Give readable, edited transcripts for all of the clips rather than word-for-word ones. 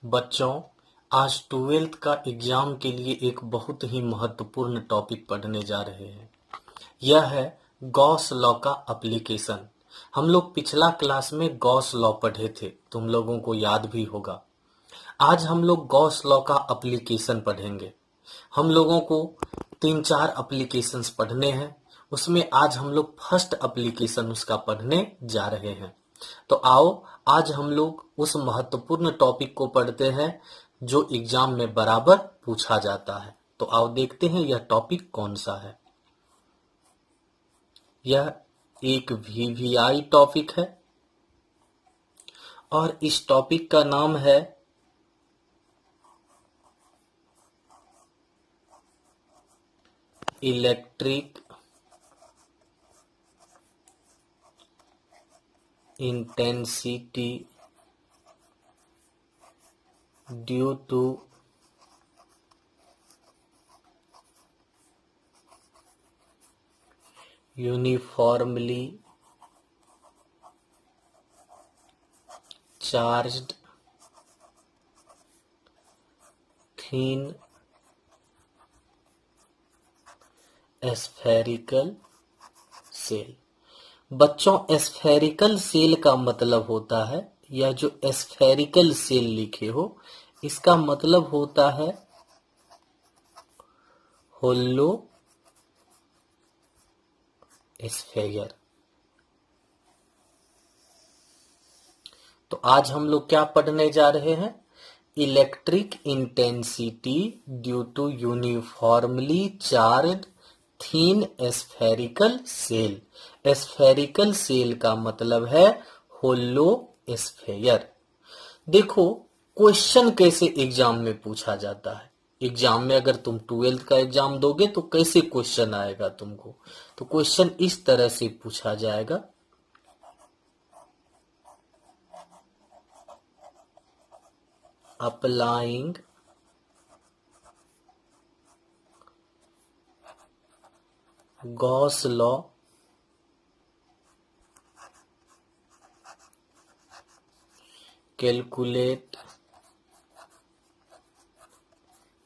बच्चों, आज 12th का एग्जाम के लिए एक बहुत ही महत्वपूर्ण टॉपिक पढ़ने जा रहे हैं। यह है गॉस लॉ का एप्लीकेशन। हम लोग पिछला क्लास में गॉस लॉ पढ़े थे, तुम लोगों को याद भी होगा। आज हम लोग गॉस लॉ का एप्लीकेशन पढ़ेंगे। हम लोगों को 3-4 एप्लीकेशंस पढ़ने हैं। उसमें आज हम लोग फर्स्ट एप्लीकेशन उसका पढ़ने जा रहे हैं। तो आओ, आज हम लोग उस महत्वपूर्ण टॉपिक को पढ़ते हैं जो एग्जाम में बराबर पूछा जाता है। तो आओ देखते हैं यह टॉपिक कौन सा है। यह एक वीवीआई टॉपिक है और इस टॉपिक का नाम है electric intensity due to uniformly charged thin spherical shell. बच्चों, स्फेरिकल सेल का मतलब होता है, या जो स्फेरिकल सेल लिखे हो इसका मतलब होता है होलो स्फेयर। तो आज हम लोग क्या पढ़ने जा रहे हैं? Electric intensity due to uniformly charge thin spherical shell. Spherical shell का मतलब है होलो स्फेयर। देखो, क्वेश्चन कैसे एग्जाम में पूछा जाता है। एग्जाम में अगर तुम 12th का एग्जाम दोगे तो कैसे क्वेश्चन आएगा तुमको? तो क्वेश्चन इस तरह से पूछा जाएगा। Applying Gauss law calculate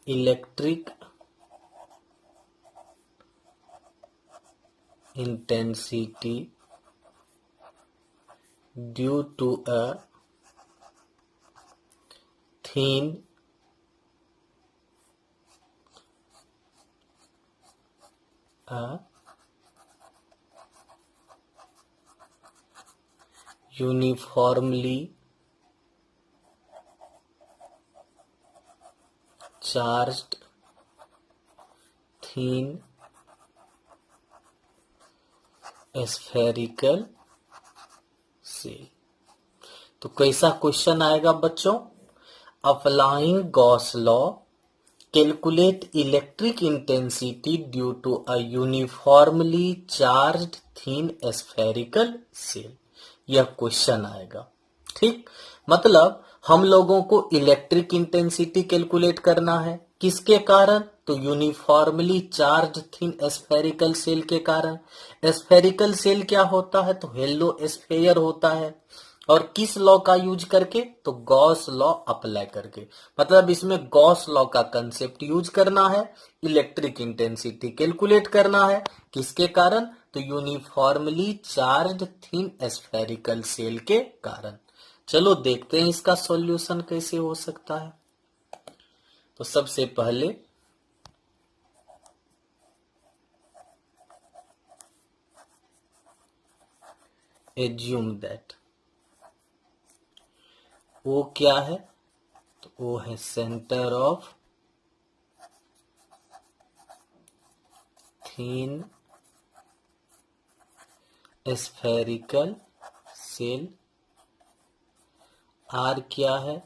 electric intensity due to a thin uniformly charged thin spherical cell। तो कैसा क्वेश्चन आएगा बच्चों? Applying Gauss law calculate electric intensity due to a uniformly charged thin spherical shell. यह क्वेश्चन आएगा। ठीक, मतलब हम लोगों को इलेक्ट्रिक इंटेंसिटी कैलकुलेट करना है। किसके कारण? तो uniformly charge thin spherical cell के कारण। स्फेरिकल सेल क्या होता है? तो हेलो स्फेयर होता है। और किस लॉ का यूज करके? तो गॉस लॉ अप्लाई करके। मतलब इसमें गॉस लॉ का कंसेप्ट यूज करना है, इलेक्ट्रिक इंटेंसिटी कैलकुलेट करना है। किसके कारण? तो uniformly charge thin spherical cell के कारण। चलो देखते हैं इसका सॉल्यूशन कैसे हो सकता है। तो सबसे पहले एज्यूम दैट वो क्या है? तो वो है centre of thin spherical shell. R क्या है?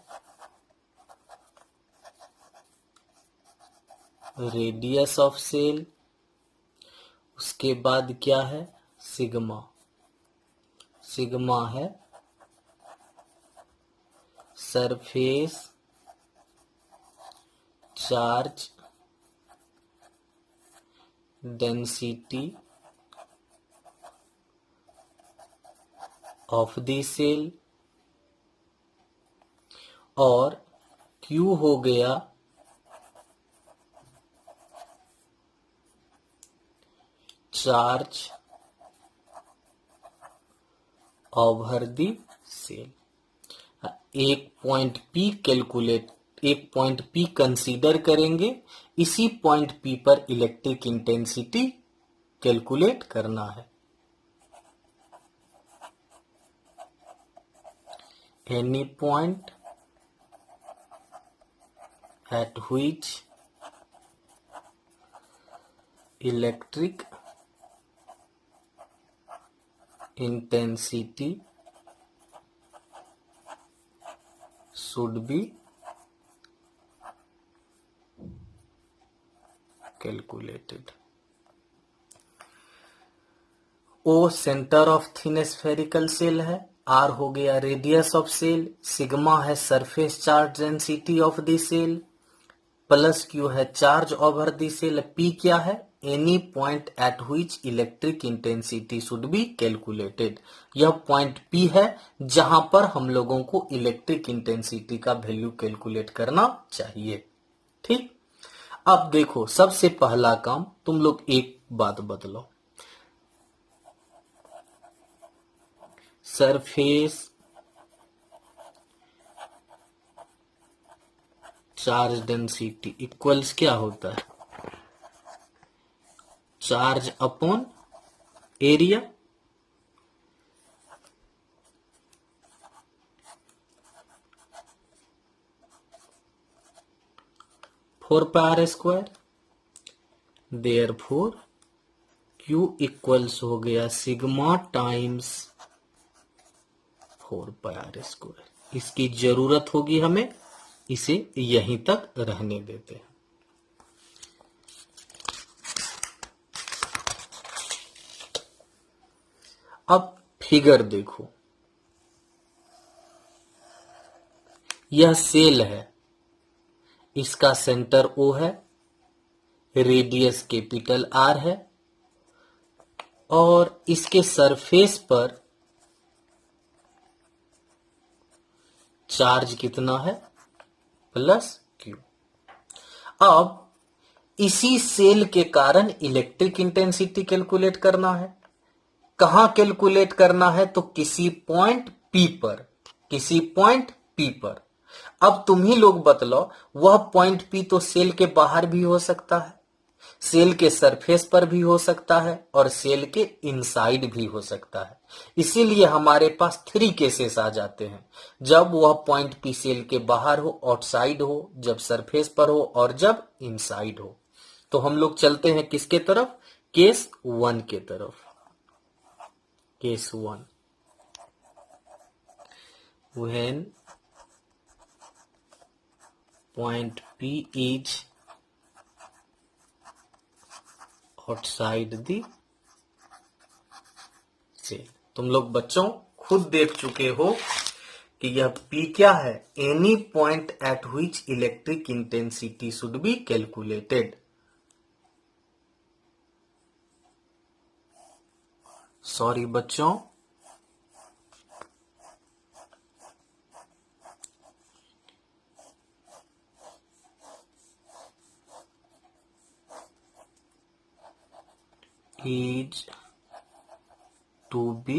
Radius of shell. उसके बाद क्या है? सिग्मा। सिग्मा है surface charge density of the shell. और Q हो गया चार्ज ओवर द सेल। एक पॉइंट P कंसीडर करेंगे, इसी पॉइंट P पर इलेक्ट्रिक इंटेंसिटी कैलकुलेट करना है। Any point at which electric intensity should be calculated। O centre of thin spherical shell है, R हो गया रेडियस ऑफ सेल, सिग्मा है surface charge density of the shell, plus Q है charge over the shell, P क्या है, any point at which electric intensity should be calculated. यह point P है जहां पर हम लोगों को इलेक्ट्रिक इंटेंसिटी का वैल्यू कैलकुलेट करना चाहिए। ठीक, अब देखो सबसे पहला काम, तुम लोग एक बात बदलो, सरफेस चार्ज डेंसिटी इक्वल्स क्या होता है, charge upon area. Four power square, therefore Q equals हो गया सिग्मा टाइम्स 4 पावर स्क्वायर। इसकी जरूरत होगी हमें, इसे यहीं तक रहने देते हैं। अब फिगर देखो, यह सेल है, इसका सेंटर O है, रेडियस कैपिटल R है, और इसके सरफेस पर चार्ज कितना है, प्लस Q। अब इसी सेल के कारण इलेक्ट्रिक इंटेंसिटी कैलकुलेट करना है। कहां कैलकुलेट करना है, तो किसी पॉइंट P पर, किसी पॉइंट P पर। अब तुम ही लोग बतलाओ, वह पॉइंट P तो सेल के बाहर भी हो सकता है, सेल के सरफेस पर भी हो सकता है, और सेल के इनसाइड भी हो सकता है। इसीलिए हमारे पास 3 केसेस आ जाते हैं, जब वह पॉइंट P सेल के बाहर हो, आउटसाइड हो, जब सरफेस पर हो, और जब इनसाइड हो। तो हम लोग चलते हैं किसके तरफ, केस 1 के तरफ। Case 1, when point P is outside the cell। तुम लोग बच्चों खुद देख चुके हो कि यह P क्या है, any point at which electric intensity should be calculated. Sorry बच्चों, is to be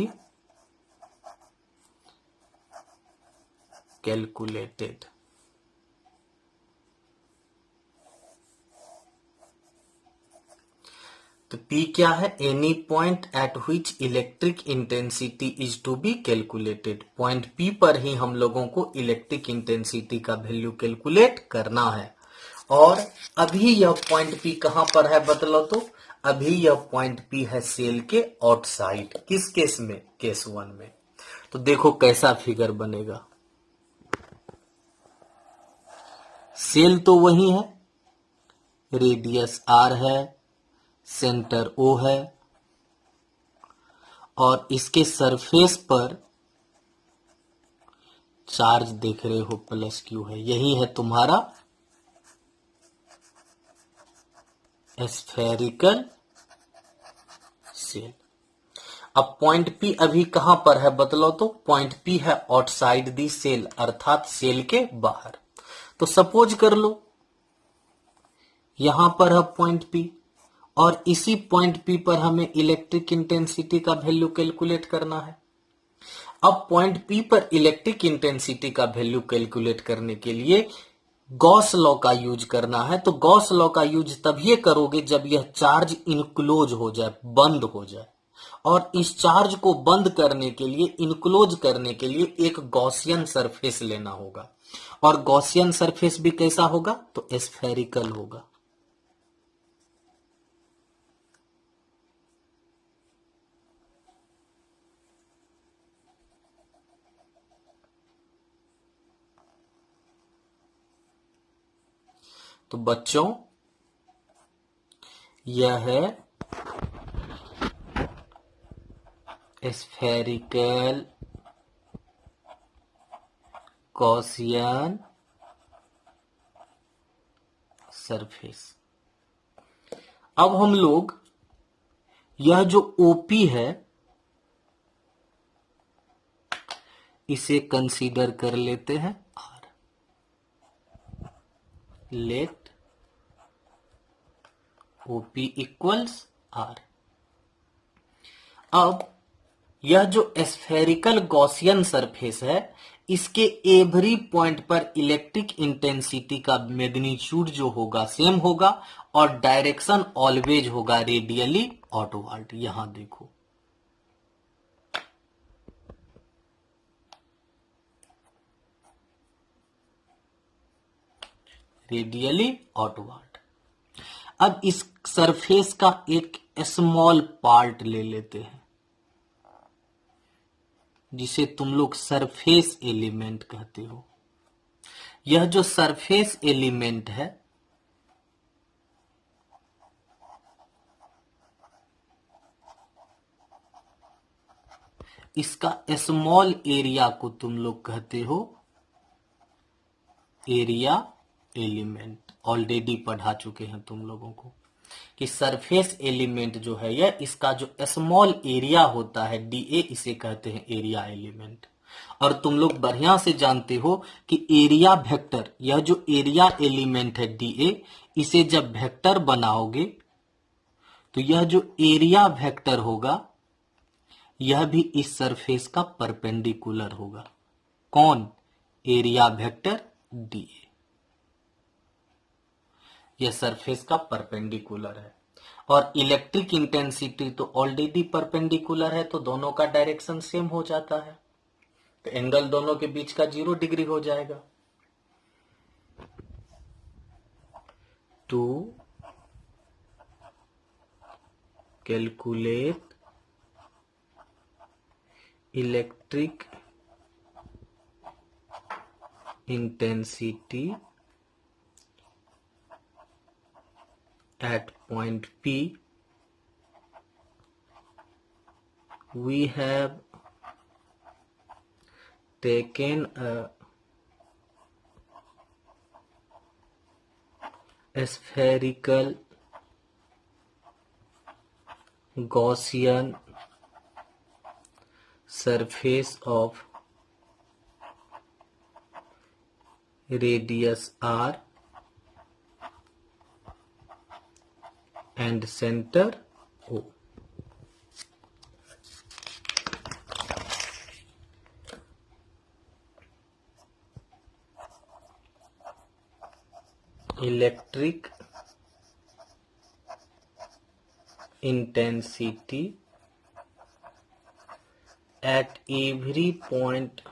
calculated। तो P क्या है, any point at which electric intensity is to be calculated. Point P पर ही हम लोगों को इलेक्ट्रिक इंटेंसिटी का वैल्यू कैलकुलेट करना है। और अभी यह पॉइंट P कहां पर है बतलो तो, अभी यह पॉइंट P है सेल के आउटसाइड। किस केस में, केस 1 में। तो देखो कैसा फिगर बनेगा, सेल तो वही है, रेडियस R है, सेंटर O है, और इसके सरफेस पर चार्ज देख रहे हो प्लस Q है। यही है तुम्हारा स्फेरिकल सेल। अब पॉइंट P अभी कहां पर है बतलो तो, पॉइंट P है आउटसाइड दी सेल, अर्थात सेल के बाहर। तो सपोज कर लो यहां पर है पॉइंट पी और इसी पॉइंट पी पर हमें इलेक्ट्रिक इंटेंसिटी का वैल्यू कैलकुलेट करना है। अब पॉइंट पी पर इलेक्ट्रिक इंटेंसिटी का वैल्यू कैलकुलेट करने के लिए गॉस लॉ का यूज करना है। तो गॉस लॉ का यूज तभी करोगे जब यह चार्ज इनक्लोज हो जाए, बंद हो जाए। और इस चार्ज को बंद करने के लिए, इनक्लोज करने के लिए एक गॉसियन सरफेस लेना होगा। और गॉसियन सरफेस भी कैसा होगा? तो स्फेरिकल होगा। तो बच्चों यह है स्फेरिकल गॉसियन सरफेस। अब हम लोग यह जो ओपी है इसे कंसीडर कर लेते हैं R. Let OP equals R. अब यह जो स्फेरिकल गॉसियन सरफेस है इसके एवरी पॉइंट पर इलेक्ट्रिक इंटेंसिटी का मैग्नीट्यूड जो होगा सेम होगा और डायरेक्शन ऑलवेज होगा रेडियली आउटवर्ड। यहां देखो रेडियली आउटवर्ड। अब इस सरफेस का एक स्मॉल पार्ट ले लेते हैं जिसे तुम लोग सरफेस एलिमेंट कहते हो। यह जो सरफेस एलिमेंट है इसका स्मॉल एरिया को तुम लोग कहते हो एरिया एलिमेंट। ऑलरेडी पढ़ा चुके हैं तुम लोगों को कि सरफेस एलिमेंट जो है यह इसका जो स्मॉल एरिया होता है डीए इसे कहते हैं एरिया एलिमेंट। और तुम लोग बढ़िया से जानते हो कि एरिया वेक्टर, यह जो एरिया एलिमेंट है डीए, इसे जब वेक्टर बनाओगे तो यह जो एरिया वेक्टर होगा यह भी इस सरफेस का परपेंडिकुलर होगा। कौन? Area vector DA. यह सरफेस का परपेंडिकुलर है और इलेक्ट्रिक इंटेंसिटी तो ऑलरेडी परपेंडिकुलर है तो दोनों का डायरेक्शन सेम हो जाता है। तो एंगल दोनों के बीच का 0 डिग्री हो जाएगा। To calculate electric intensity at point P, we have taken a spherical Gaussian surface of radius r and center O. Electric intensity at every point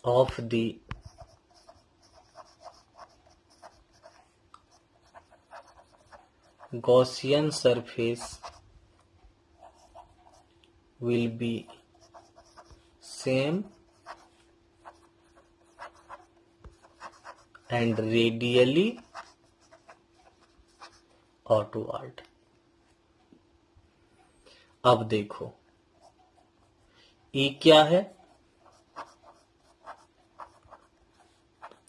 of the Gaussian surface will be same and radially outward। अब देखो E क्या है?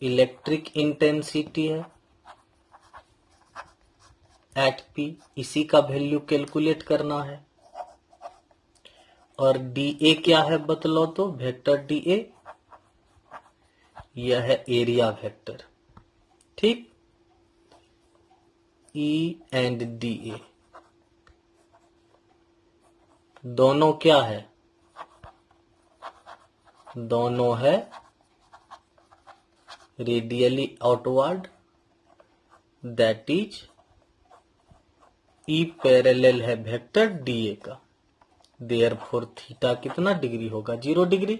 Electric intensity है eight P, इसी का value calculate करना है। और डी ए क्या है बतलाओ तो? वेक्टर डी ए यह है एरिया वेक्टर, ठीक। ई एंड डी ए दोनों क्या है, दोनों है radially outward, that is E parallel है वेक्टर डी ए का, देयरफॉर थीटा कितना डिग्री होगा, 0 डिग्री।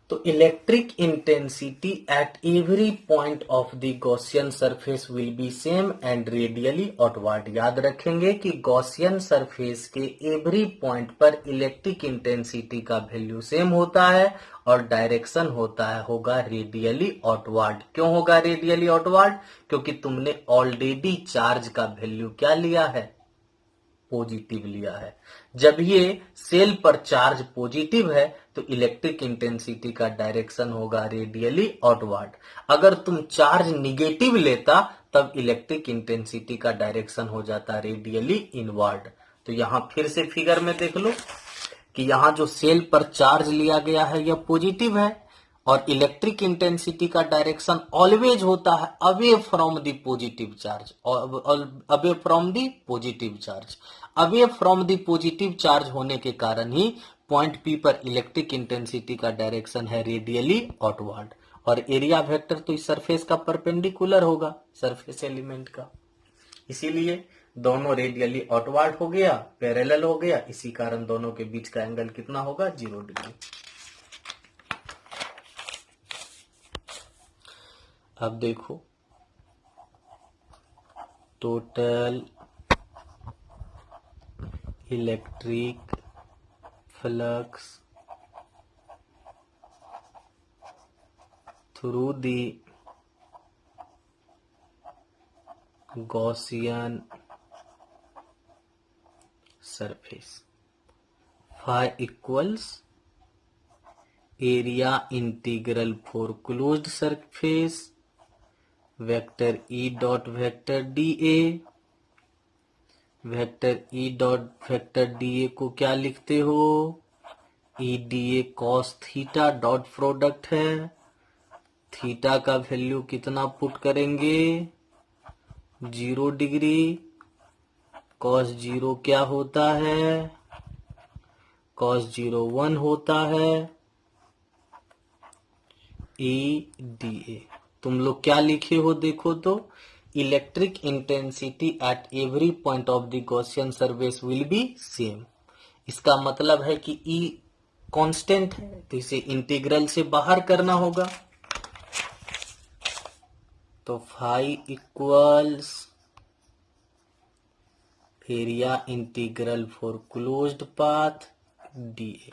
तो electric intensity at every point of the Gaussian surface will be same and radially outward. याद रखेंगे कि गॉसियन सरफेस के एवरी पॉइंट पर इलेक्ट्रिक इंटेंसिटी का वैल्यू सेम होता है और डायरेक्शन होता है होगा रेडियली आउटवर्ड। क्यों होगा रेडियली आउटवर्ड? क्योंकि तुमने ऑलरेडी चार्ज का वैल्यू क्या लिया है, पॉजिटिव लिया है। जब ये सेल पर चार्ज पॉजिटिव है तो इलेक्ट्रिक इंटेंसिटी का डायरेक्शन होगा रेडियली आउटवर्ड। अगर तुम चार्ज निगेटिव लेता तब इलेक्ट्रिक इंटेंसिटी का डायरेक्शन हो जाता रेडियली इनवर्ड। तो यहां फिर से फिगर में देख लो कि यहां जो सेल पर चार्ज लिया गया है यह पॉजिटिव है और इलेक्ट्रिक इंटेंसिटी का डायरेक्शन ऑलवेज होता है away from the positive charge, away from the positive charge. Away from the positive charge होने के कारण ही पॉइंट पी पर इलेक्ट्रिक इंटेंसिटी का डायरेक्शन है रेडियली आउटवर्ड। और एरिया वेक्टर तो इस सरफेस का परपेंडिकुलर होगा सरफेस एलिमेंट का, इसीलिए दोनों रेडियली आउटवर्ड हो गया, पैरेलल हो गया, इसी कारण दोनों के बीच का एंगल कितना होगा, 0 डिग्री। अब देखो total electric flux through the Gaussian surface phi equals area integral for closed surface vector E dot vector d A. Vector E dot vector d A को क्या लिखते हो, E d A cos theta dot product है, थीटा का वैल्यू कितना put करेंगे, 0 डिग्री। कॉस 0 क्या होता है, कॉस 0 1 होता है, ई डी ए। तुम लोग क्या लिखे हो देखो तो, electric intensity at every point of the Gaussian surface will be same. इसका मतलब है कि ई कांस्टेंट है तो इसे इंटीग्रल से बाहर करना होगा। तो phi equals area integral for closed path d A.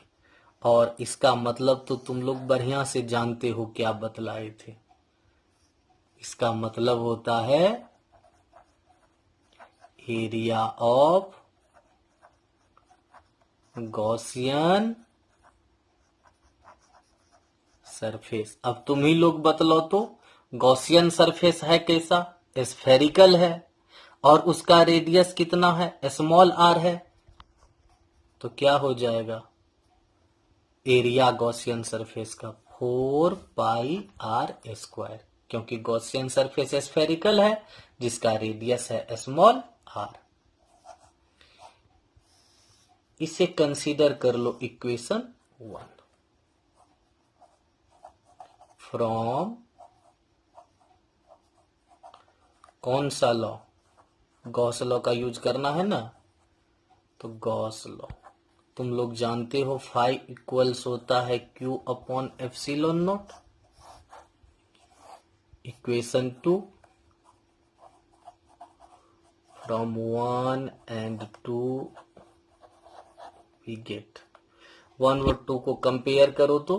और इसका मतलब तो तुम लोग बढ़िया से जानते हो क्या बतलाए थे, इसका मतलब होता है एरिया ऑफ गॉसियन सरफेस। अब तुम ही लोग बतलाओ तो गॉसियन सरफेस है कैसा, स्फेरिकल है और उसका रेडियस कितना है, स्मॉल आर है, तो क्या हो जाएगा एरिया गॉसियन सरफेस का 4 पाई आर स्क्वायर, क्योंकि गॉसियन सरफेस स्फेरिकल है जिसका रेडियस है स्मॉल आर। इसे कंसीडर कर लो इक्वेशन 1 फ्रॉम कौन सा लॉ, गॉस लॉ का यूज करना है ना, तो गॉस लॉ तुम लोग जानते हो फाई इक्वल्स होता है Q upon epsilon not. Equation 2 from 1 and 2 we get 1 और 2 को कंपेयर करो तो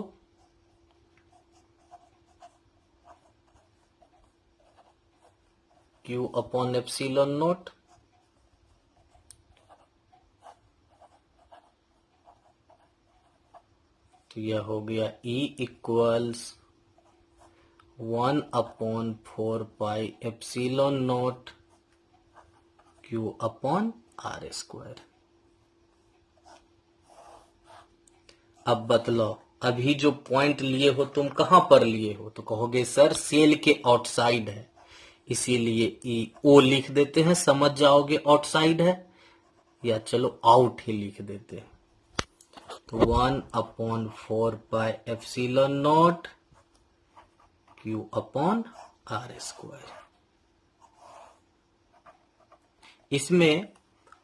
क्यू अपॉन एप्सिलॉन नॉट, तो यह हो गया E equals 1 upon 4 pi epsilon naught q upon r square. अब बतलाओ अभी जो पॉइंट लिए हो तुम कहां पर लिए हो, तो कहोगे सर सेल के आउटसाइड है, इसीलिए ओ लिख देते हैं, समझ जाओगे आउटसाइड है, या चलो आउट ही लिख देते हैं। तो 1/4πε0 Q/r²। इसमें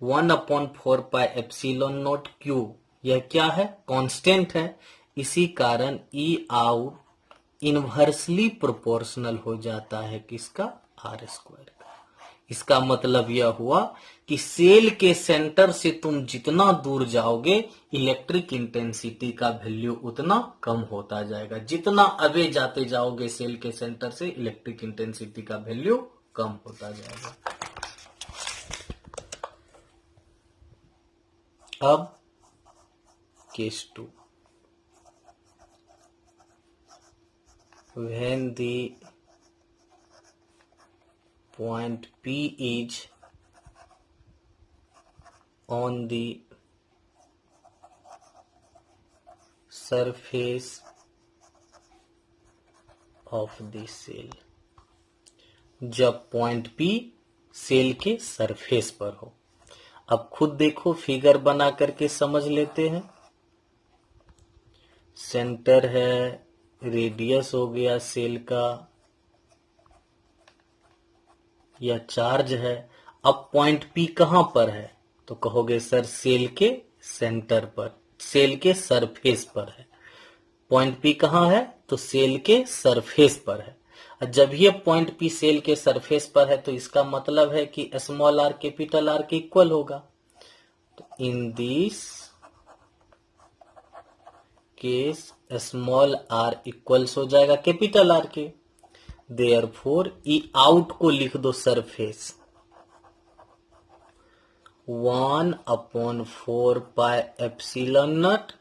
1/4πε0 Q यह क्या है, कांस्टेंट है, इसी कारण ई आउट इनवर्सली प्रोपोर्शनल हो जाता है किसका, r² का। इसका मतलब यह हुआ कि सेल के सेंटर से तुम जितना दूर जाओगे इलेक्ट्रिक इंटेंसिटी का वैल्यू उतना कम होता जाएगा। जितना अवे जाते जाओगे सेल के सेंटर से इलेक्ट्रिक इंटेंसिटी का वैल्यू कम होता जाएगा। अब case 2, when the point P is on the surface of the cell, जब पॉइंट P सेल के सरफेस पर हो। अब खुद देखो, फिगर बना करके समझ लेते हैं। सेंटर है, रेडियस हो गया सेल का, या चार्ज है। अब पॉइंट P कहां पर है, तो कहोगे सर सेल के सेंटर पर, सेल के सरफेस पर है। पॉइंट P कहां है, तो सेल के सरफेस पर है। जब ये पॉइंट P सेल के सरफेस पर है तो इसका मतलब है कि स्मॉल r कैपिटल R के इक्वल होगा। तो in this case small r equals हो जाएगा कैपिटल R के। देयरफॉर ई आउट को लिख दो सरफेस, 1/4πε0।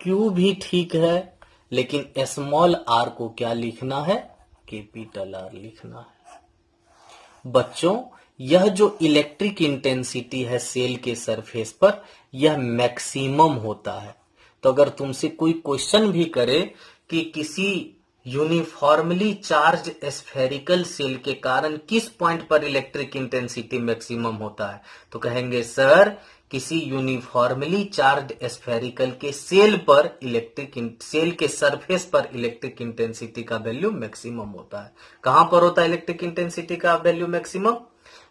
Q भी ठीक है, लेकिन स्मॉल r को क्या लिखना है, कैपिटल R लिखना है। बच्चों, यह जो इलेक्ट्रिक इंटेंसिटी है सेल के सरफेस पर, यह मैक्सिमम होता है। तो अगर तुमसे कोई क्वेश्चन भी करे कि किसी यूनिफॉर्मली चार्ज स्फेरिकल सेल के कारण किस पॉइंट पर इलेक्ट्रिक इंटेंसिटी मैक्सिमम होता है, तो कहेंगे सर किसी यूनिफॉर्मली चार्ज स्फेरिकल के सेल पर सेल के सरफेस पर इलेक्ट्रिक इंटेंसिटी का वैल्यू मैक्सिमम होता है। कहां पर होता है इलेक्ट्रिक इंटेंसिटी का वैल्यू मैक्सिमम,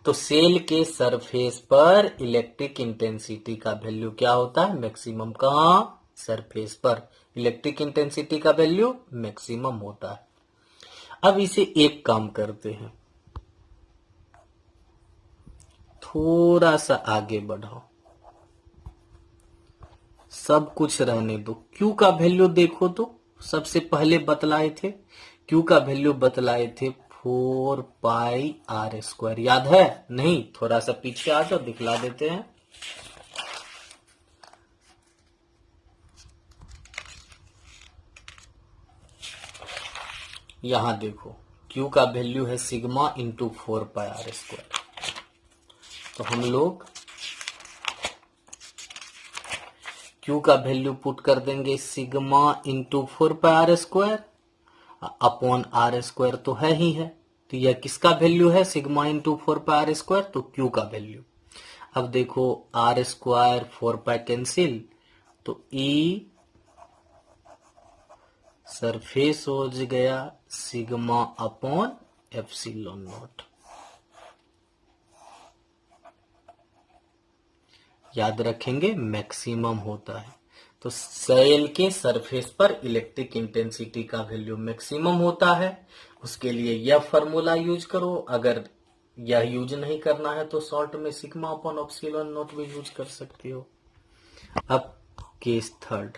तो सेल के सरफेस पर इलेक्ट्रिक इंटेंसिटी का वैल्यू क्या होता है, मैक्सिमम। कहां, सरफेस पर इलेक्ट्रिक इंटेंसिटी का वैल्यू मैक्सिमम होता है। अब इसे एक काम करते हैं, थोड़ा सा आगे बढ़ाओ, सब कुछ रहने दो। Q का वैल्यू देखो, तो सबसे पहले बतलाए थे, Q का वैल्यू बतलाए थे 4πr²। याद है, नहीं? थोड़ा सा पीछे आ जाओ, दिखला देते हैं। यहां देखो, Q का वैल्यू है सिग्मा इंटू 4πr²। तो हम लोग Q का वैल्यू पुट कर देंगे sigma into 4πr² upon r² तो है ही है। तो यह किसका वैल्यू है, सिग्मा इंटू 4πr², तो Q का वैल्यू। अब देखो r² 4π कैंसिल, तो E सरफेस हो गया सिग्मा अपॉन ε0। याद रखेंगे मैक्सिमम होता है, तो सेल के सरफेस पर इलेक्ट्रिक इंटेंसिटी का वैल्यू मैक्सिमम होता है। उसके लिए यह फॉर्मूला यूज करो। अगर यह यूज नहीं करना है तो शॉर्ट में सिग्मा अपॉन ε0 भी यूज कर सकते हो। अब case 3,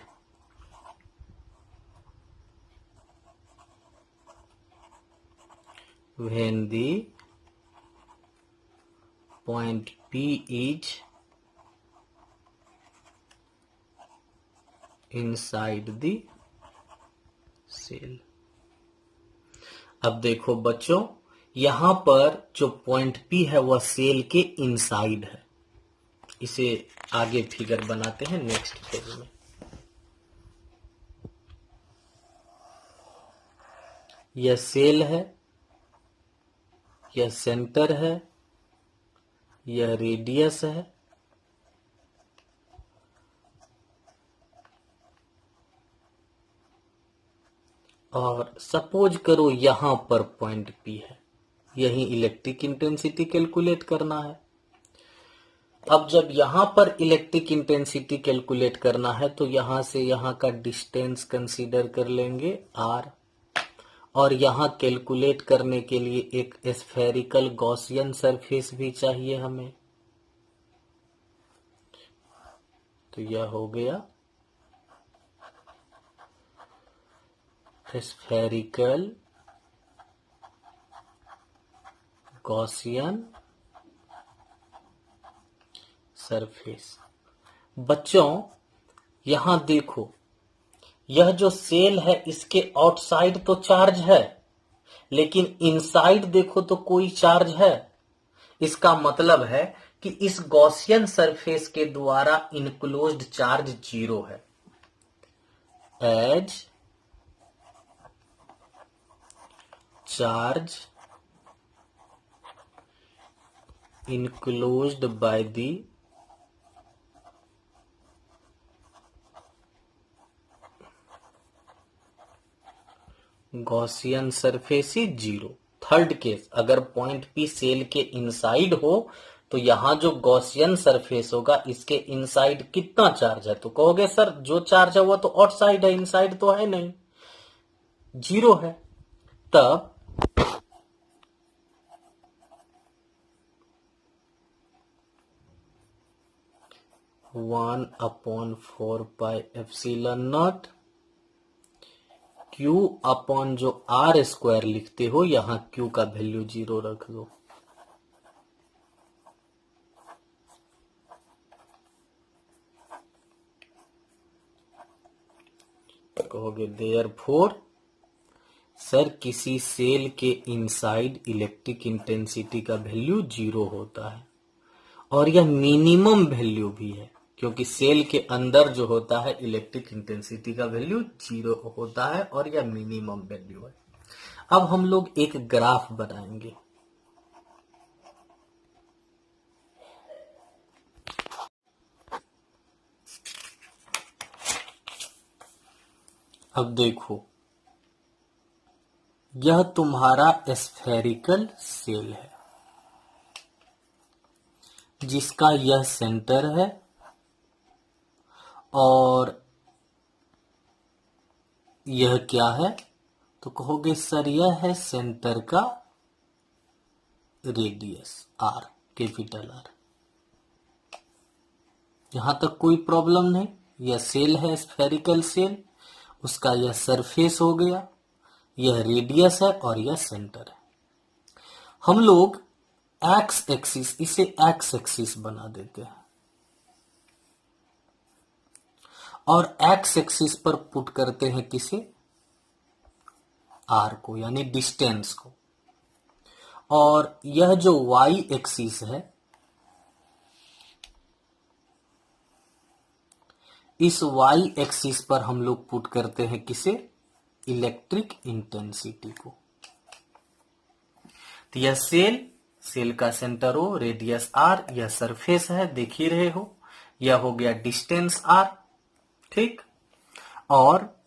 when the point P is inside the cell। अब देखो बच्चों, यहां पर जो पॉइंट P है वह सेल के इनसाइड है। इसे आगे फिगर बनाते हैं नेक्स्ट पेज में। यह सेल है, यह सेंटर है, यह रेडियस है, और सपोज करो यहां पर पॉइंट पी है, यही इलेक्ट्रिक इंटेंसिटी कैलकुलेट करना है। अब जब यहां पर इलेक्ट्रिक इंटेंसिटी कैलकुलेट करना है तो यहां से यहां का डिस्टेंस कंसीडर कर लेंगे आर, और यहां कैलकुलेट करने के लिए एक स्फेरिकल गॉसियन सरफेस भी चाहिए हमें। तो यह हो गया स्फेरिकल गॉसियन सरफेस। बच्चों यहां देखो, यह जो सेल है इसके आउटसाइड तो चार्ज है, लेकिन इनसाइड देखो तो कोई चार्ज है। इसका मतलब है कि इस गॉसियन सरफेस के द्वारा इनक्लोज्ड चार्ज 0 है। As charge enclosed by the Gaussian surface is 0। Third case, अगर पॉइंट पी सेल के इनसाइड हो तो यहां जो गॉसियन सरफेस होगा इसके इनसाइड कितना चार्ज है, तो कहोगे सर जो चार्ज है वो तो आउटसाइड है, इनसाइड तो है नहीं, 0 है। तब वन अपॉन 4πε0 Q अपॉन जो आर स्क्वायर लिखते हो, यहां Q का वैल्यू 0 रख दो। कहोगे देयरफॉर सर किसी सेल के इनसाइड इलेक्ट्रिक इंटेंसिटी का वैल्यू 0 होता है, और यह मिनिमम वैल्यू भी है, क्योंकि सेल के अंदर जो होता है इलेक्ट्रिक इंटेंसिटी का वैल्यू 0 होता है और यह मिनिमम वैल्यू है। अब हम लोग एक ग्राफ बनाएंगे। अब देखो यह तुम्हारा स्फेरिकल सेल है जिसका यह सेंटर है, और यह क्या है, तो कहोगे सर यह है सेंटर का रेडियस आर, कैपिटल आर। यहां तक कोई प्रॉब्लम नहीं। यह सेल है स्फेरिकल सेल, उसका यह सरफेस हो गया, यह रेडियस है और यह सेंटर है। हम लोग एक्स एक्सिस, इसे एक्स एक्सिस बना देते हैं और एक्स एक्सिस पर पुट करते हैं किसे, आर को, यानी डिस्टेंस को। और यह जो वाई एक्सिस है, इस वाई एक्सिस पर हम लोग पुट करते हैं किसे, इलेक्ट्रिक इंटेंसिटी को। तो यह सेल का सेंटर हो, रेडियस आर, यह सरफेस है, देख ही रहे हो, यह हो गया डिस्टेंस आर, ठीक। और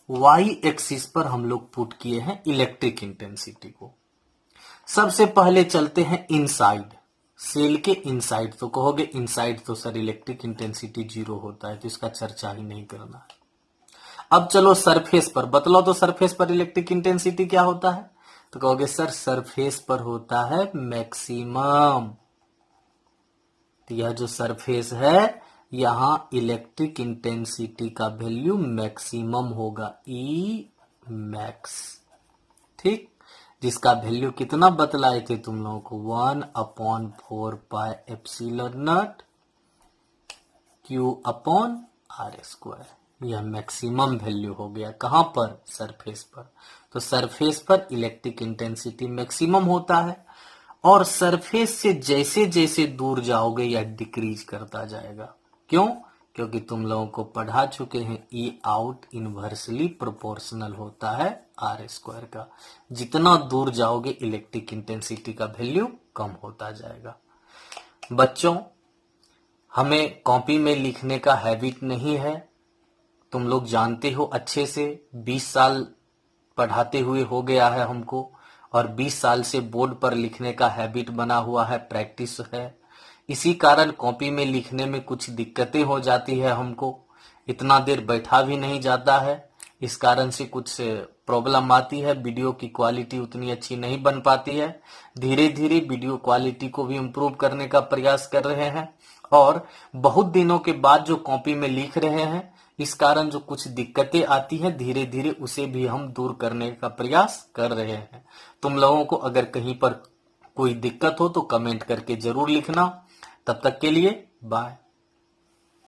वाई एक्सिस पर हम लोग पुट किए हैं इलेक्ट्रिक इंटेंसिटी को। सबसे पहले चलते हैं इनसाइड, सेल के इनसाइड। तो कहोगे इनसाइड तो सर इलेक्ट्रिक इंटेंसिटी 0 होता है, तो इसका चर्चा ही नहीं करना है। अब चलो सरफेस पर, बतलाओ तो सरफेस पर इलेक्ट्रिक इंटेंसिटी क्या होता है, तो कहोगे सर सरफेस पर होता है मैक्सिमम। तो यह जो सरफेस है यहां इलेक्ट्रिक इंटेंसिटी का वैल्यू मैक्सिमम होगा, ई मैक्स, ठीक, जिसका वैल्यू कितना बतलाए थे तुम लोगों को, 1/4πε0 Q अपॉन आर स्क्वायर। यह मैक्सिमम वैल्यू हो गया, कहां पर, सरफेस पर। तो सरफेस पर इलेक्ट्रिक इंटेंसिटी मैक्सिमम होता है, और सरफेस से जैसे जैसे दूर जाओगे यह डिक्रीज करता जाएगा। क्यों, क्योंकि तुम लोगों को पढ़ा चुके हैं ई आउट इनवर्सली प्रोपोर्शनल होता है आर स्क्वायर का। जितना दूर जाओगे इलेक्ट्रिक इंटेंसिटी का वैल्यू कम होता जाएगा। बच्चों, हमें कॉपी में लिखने का हैबिट नहीं है, तुम लोग जानते हो अच्छे से। 20 साल पढ़ाते हुए हो गया है हमको, और 20 साल से बोर्ड पर लिखने का हैबिट बना हुआ है, प्रैक्टिस है। इसी कारण कॉपी में लिखने में कुछ दिक्कतें हो जाती है हमको, इतना देर बैठा भी नहीं जाता है, इस कारण से कुछ प्रॉब्लम आती है, वीडियो की क्वालिटी उतनी अच्छी नहीं बन पाती है। धीरे धीरे वीडियो क्वालिटी को भी इम्प्रूव करने का प्रयास कर रहे हैं, और बहुत दिनों के बाद जो कॉपी में लिख रहे हैं, इस कारण जो कुछ दिक्कतें आती हैं धीरे धीरे उसे भी हम दूर करने का प्रयास कर रहे हैं। तुम लोगों को अगर कहीं पर कोई दिक्कत हो तो कमेंट करके जरूर लिखना। तब तक के लिए बाय।